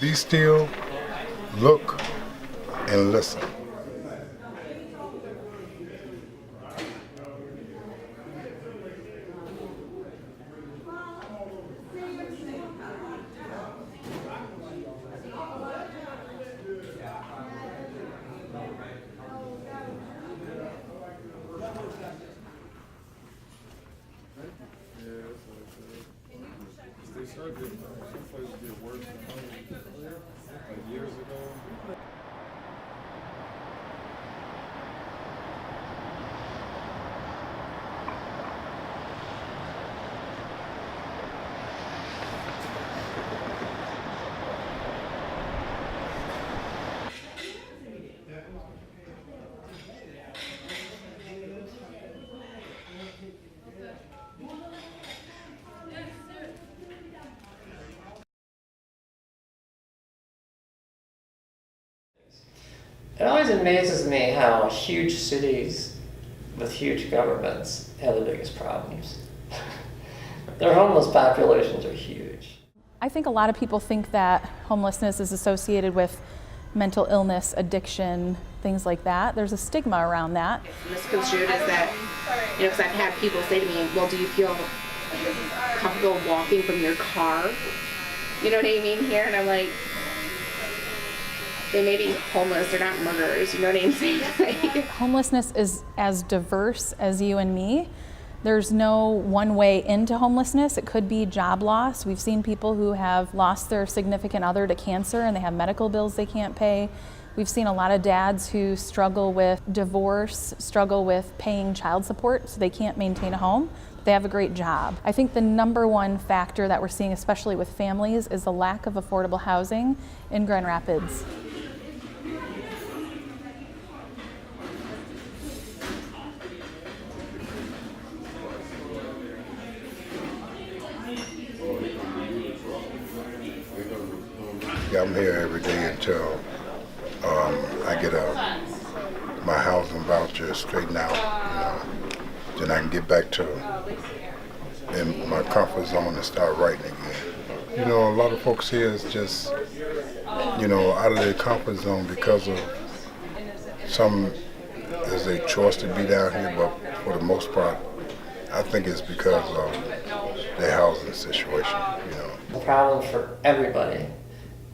Be still, look, and listen. Years ago. It always amazes me how huge cities with huge governments have the biggest problems. Their homeless populations are huge. I think a lot of people think that homelessness is associated with mental illness, addiction, things like that. There's a stigma around that. Misconstrued is that, because I've had people say to me, well, do you feel comfortable walking from your car? You know what I mean here? And I'm like, they may be homeless, they're not murderers, you know what I'm saying? Homelessness is as diverse as you and me. There's no one way into homelessness. It could be job loss. We've seen people who have lost their significant other to cancer and they have medical bills they can't pay. We've seen a lot of dads who struggle with divorce, struggle with paying child support, so they can't maintain a home. They have a great job. I think the number one factor that we're seeing, especially with families, is the lack of affordable housing in Grand Rapids. I'm here every day until I get my housing voucher straightened out. Then I can get back to in my comfort zone and start writing again. A lot of folks here is just, out of their comfort zone because of some is a choice to be down here, but for the most part, I think it's because of their housing situation. The problem for everybody.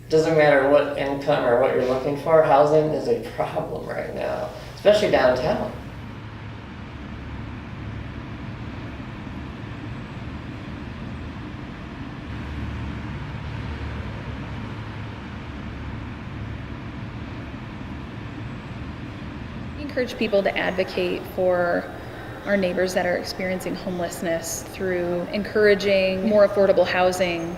It doesn't matter what income or what you're looking for, housing is a problem right now, especially downtown. We encourage people to advocate for our neighbors that are experiencing homelessness through encouraging more affordable housing,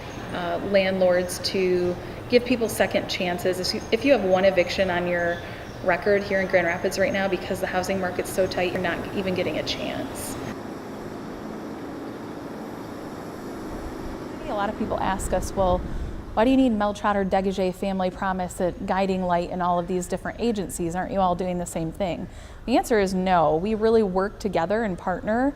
landlords to give people second chances. If you have one eviction on your record here in Grand Rapids right now, because the housing market's so tight, you're not even getting a chance. A lot of people ask us, well, why do you need Mel Trotter, Degage, Family Promise, Guiding Light, and all of these different agencies? Aren't you all doing the same thing? The answer is no. We really work together and partner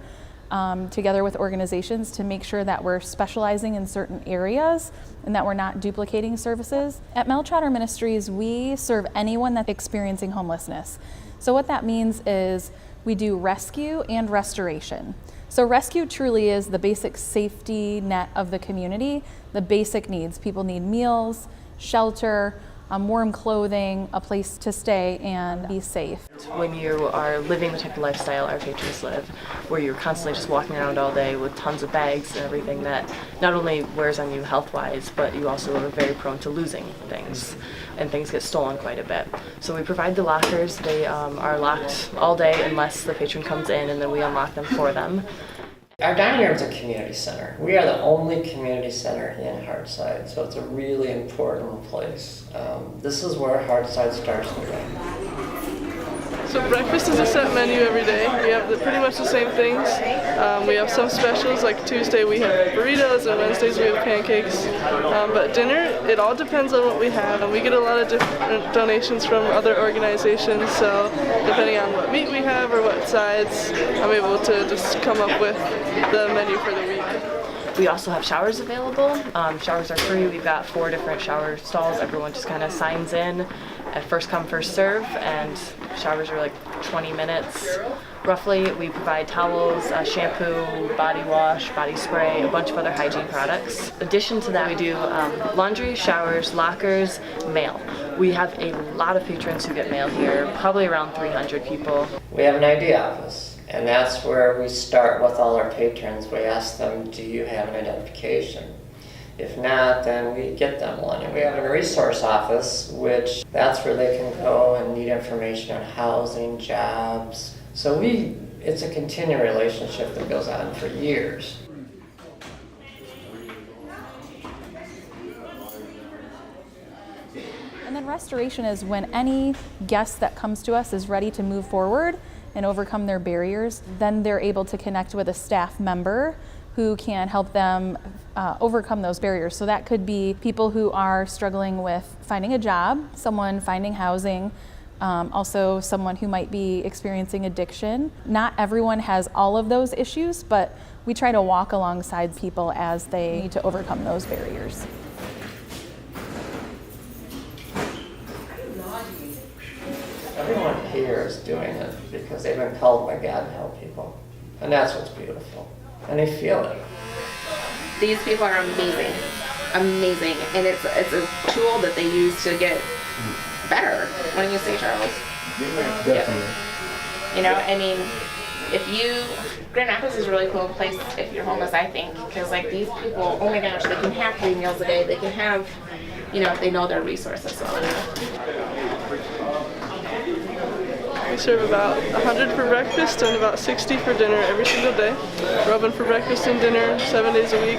together with organizations to make sure that we're specializing in certain areas and that we're not duplicating services. At Mel Trotter Ministries, we serve anyone that's experiencing homelessness. So what that means is we do rescue and restoration. So rescue truly is the basic safety net of the community, the basic needs. People need meals, shelter, warm clothing, a place to stay and be safe. When you are living the type of lifestyle our patrons live, where you're constantly just walking around all day with tons of bags and everything that not only wears on you health-wise, but you also are very prone to losing things, and things get stolen quite a bit. So we provide the lockers. They are locked all day unless the patron comes in, and then we unlock them for them. Our dining room is a community center. We are the only community center in Heartside, so it's a really important place. This is where Heartside starts the day. So breakfast is a set menu every day. We have pretty much the same things. We have some specials, like Tuesday we have burritos and Wednesdays we have pancakes. But dinner, it all depends on what we have. And we get a lot of different donations from other organizations, so depending on what meat we have or what sides, I'm able to just come up with the menu for the week. We also have showers available. Showers are free. We've got 4 different shower stalls. Everyone just kind of signs in at first come, first serve, and showers are like 20 minutes roughly. We provide towels, shampoo, body wash, body spray, a bunch of other hygiene products. In addition to that, we do laundry, showers, lockers, mail. We have a lot of patrons who get mail here, probably around 300 people. We have an ID office, and that's where we start with all our patrons. We ask them, do you have an identification? If not, then we get them one. And we have a resource office, which that's where they can go and need information on housing, jobs. So it's a continuing relationship that goes on for years. And then restoration is when any guest that comes to us is ready to move forward and overcome their barriers, then they're able to connect with a staff member who can help them overcome those barriers. So that could be people who are struggling with finding a job, someone finding housing, also someone who might be experiencing addiction. Not everyone has all of those issues, but we try to walk alongside people as they need to overcome those barriers. Everyone here is doing it because they've been called by God to help people. And that's what's beautiful. And they feel it. These people are amazing, amazing, and it's a tool that they use to get better. When you say, Charles, Definitely. you know, I mean, Grand Rapids is a really cool place if you're homeless, I think, because like these people, oh my gosh, they can have 3 meals a day. They can have, you know, if they know their resources. So. We serve about 100 for breakfast and about 60 for dinner every single day. We're open for breakfast and dinner 7 days a week.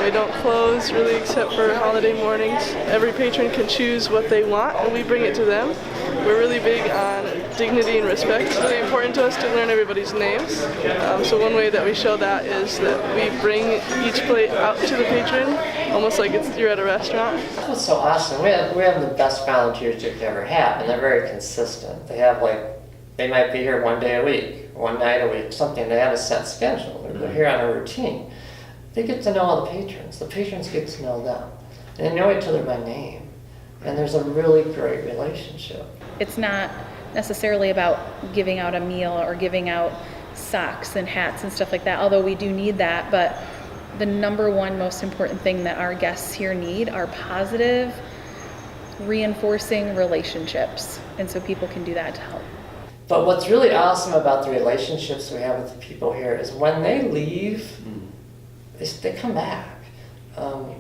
We don't close really except for holiday mornings. Every patron can choose what they want and we bring it to them. We're really big on dignity and respect. It's really important to us to learn everybody's names. So one way that we show that is that we bring each plate out to the patron, almost like you're at a restaurant. That's so awesome. We have the best volunteers you could ever have, and they're very consistent. They might be here 1 day a week, 1 night a week, something. They have a set schedule. They're here on a routine. They get to know all the patrons. The patrons get to know them. And they know each other by name. And there's a really great relationship. It's not necessarily about giving out a meal or giving out socks and hats and stuff like that, although we do need that, but the number one most important thing that our guests here need are positive, reinforcing relationships. And so people can do that to help. But what's really awesome about the relationships we have with the people here is when they leave, they come back.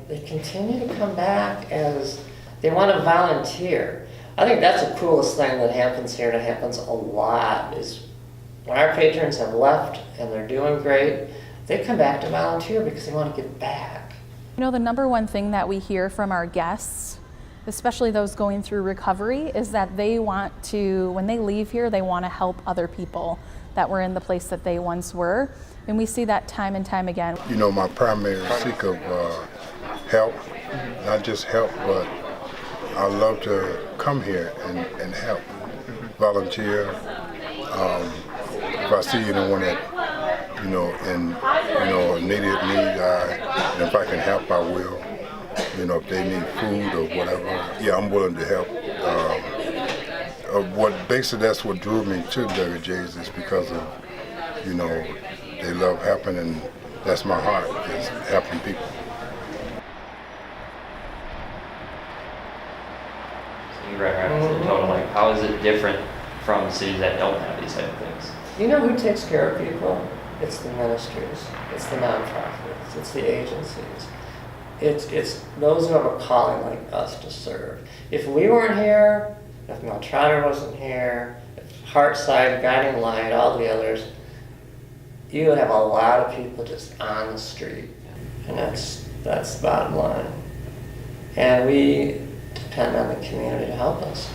They continue to come back as they want to volunteer. I think that's the coolest thing that happens here, and it happens a lot, is when our patrons have left and they're doing great, they come back to volunteer because they want to give back. You know, the number one thing that we hear from our guests, especially those going through recovery, is that they want to, when they leave here, they want to help other people that were in the place that they once were. And we see that time and time again. You know, my primary seek of help, not just help, but I love to come here and help, volunteer. If I see anyone that, in immediate need, and if I can help, I will. You know, if they need food or whatever, yeah, I'm willing to help. Basically that's what drew me to WJ's is because of, they love helping, and that's my heart, is helping people. Grand Rapids and total, like, how is it different from cities that don't have these type of things? You know who takes care of people? It's the ministries, it's the nonprofits, it's the agencies. It's those who have a calling like us to serve. If we weren't here, if Mel Trotter wasn't here, if Heartside, Guiding Light, all the others, you would have a lot of people just on the street. And that's the bottom line. And we depend on the community to help us.